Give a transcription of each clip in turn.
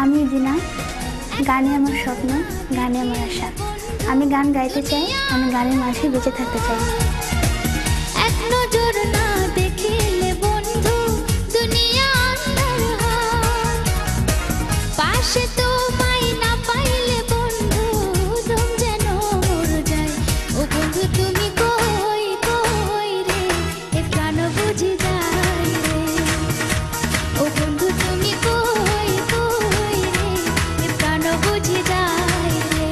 আমি দিনা, গানে আমার স্বপ্ন, গানে আমার আশা। আমি গান গাইতে চাই, আমি গানের মাঝে বেঁচে থাকতে চাই। এক নজর না দেখিলে বন্ধু দুনিয়া আন্ধার হয়, পাশে তোমায় না পাইলে বন্ধু দম যেন মর যায়। ও বন্ধু তুমি কই কই রে, এ প্রাণ বুঝি যায় রে। ও বন্ধু তুমি কই কই রে, এ প্রাণ বুঝি যায় রে।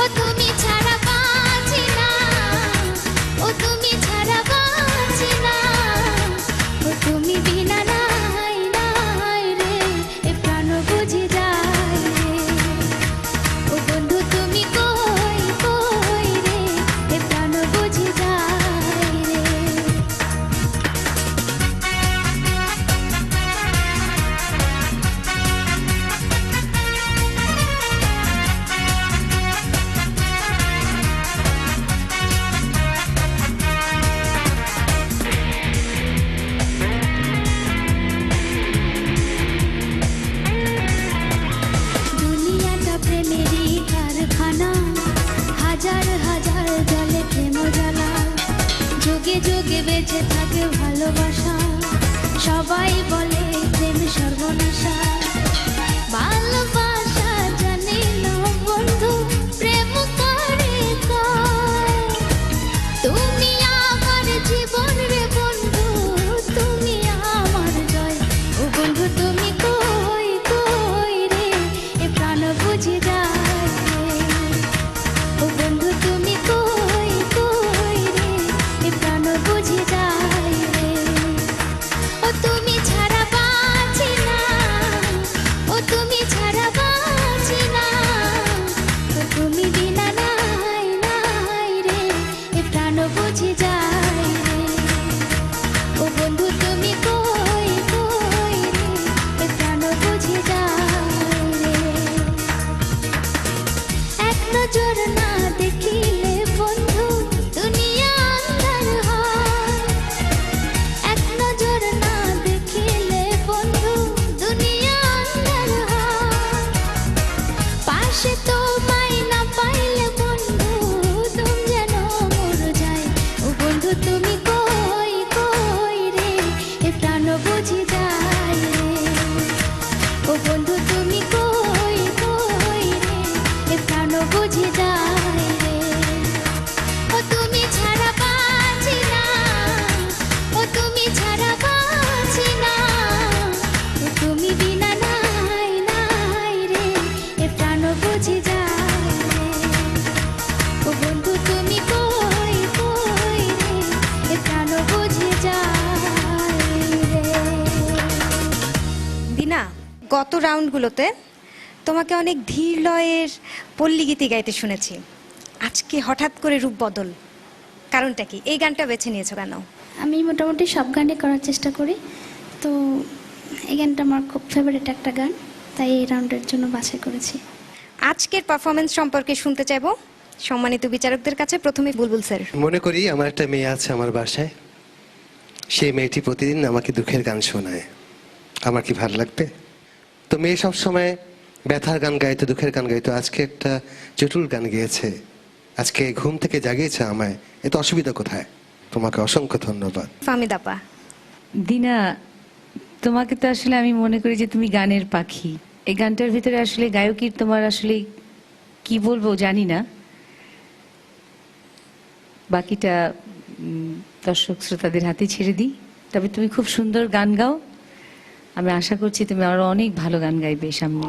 ও তুমি ছাড়া বাঁচি না, ও তুমি ছাড়া বাঁচি না, ও তুমি বিনা নাই নাই রে, এ প্রাণ বুঝি যায় রে। ও বন্ধু তুমি কই কই রে, এ প্রাণ বুঝি যায় রে। দুনিয়াটা প্রেমেরই কারখানা, হাজার হাজার জলে প্রেম জ্বালা, যুগে যুগে বেঁচে থাকে ভালোবাসা। সবাই বলে প্রেম সর্বনাশা, ভালোবাসা জানি না বন্ধু প্রেম করে কয়। তুমি আমার জীবন রে বন্ধু, তুমি আমার জয়। ও বন্ধু তুমি কই কই রে, এ প্রাণ বুঝি যায় রে। ও বন্ধু তুমি কই কই রে, এ প্রাণ বুঝি যায় রে। ও তুমি ছাড়া বাঁচি না, ও তুমি ছাড়া বাঁচি না, ও তুমি বিনা নাই নাই রে, এ প্রাণ বুঝি যায় রে। ও বন্ধু তুমি কই কই রে, এ প্রাণ বুঝি যায় রে। এক নজর না দেখিলে বন্ধু দুনিয়া আন্ধার হয়, এক নজর না দেখিলে বন্ধু দুনিয়া আন্ধার হয়, পাশে তোমায় না পাইলে বন্ধু দম যেন মর যায়। ও বন্ধু তুমি কই কই রে, এ প্রাণ বুঝি যায় রে। ও বন্ধু তুমি কই কই রে, এ প্রাণ বুঝি যায় রে। ও তুমি ছাড়া বাঁচি না, ও তুমি ছাড়া বাঁচি না, ও তুমি বিনা নাই নাই রে, এ প্রাণ বুঝি যায় রে। ও বন্ধু তুমি কই কই রে, এ প্রাণ বুঝি যায় রে। দিনা, গত রাউন্ডগুলোতে তোমাকে অনেক ধীর লয়ের পল্লী গীতি গাইতে শুনেছি। আজকে হঠাৎ করে রূপ বদল, কারণটা কি? এই গানটা বেছে নিয়েছো কেন? আমি মোটামুটি সব গানই করার চেষ্টা করি, তো এই গানটা আমার খুব ফেভারিট একটা গান, তাই এই রাউন্ডের জন্য বাছাই করেছি। আজকের পারফরমেন্স সম্পর্কে শুনতে চাইবো সম্মানিত বিচারকদের কাছে। প্রথমে বুলবুল স্যার। মনে করি আমার একটা মেয়ে আছে আমার বাসায়, সেই মেয়েটি প্রতিদিন আমাকে দুঃখের গান শোনায়। আমার কি ভালো লাগবে? তো মেয়ে সবসময় ব্যথার গান গাইতো, দুঃখের গান গাইতো। আজকে একটা জটিল গান গেয়েছে, আজকে ঘুম থেকে জাগিয়েছে আমায়। এত অসুবিধা কোথায়? তোমাকে অসংখ্য ধন্যবাদ। ফাহমিদ আপা। দিনা, তোমাকে তো আসলে আমি মনে করি যে তুমি গানের পাখি। এই গানটার ভিতরে আসলে গায়কির তোমার আসলে কি বলবো জানি না, বাকিটা দর্শক শ্রোতাদের হাতে ছেড়ে দিই। তবে তুমি খুব সুন্দর গান গাও, আমি আশা করছি তুমি আরো অনেক ভালো গান গাইবে সামনে।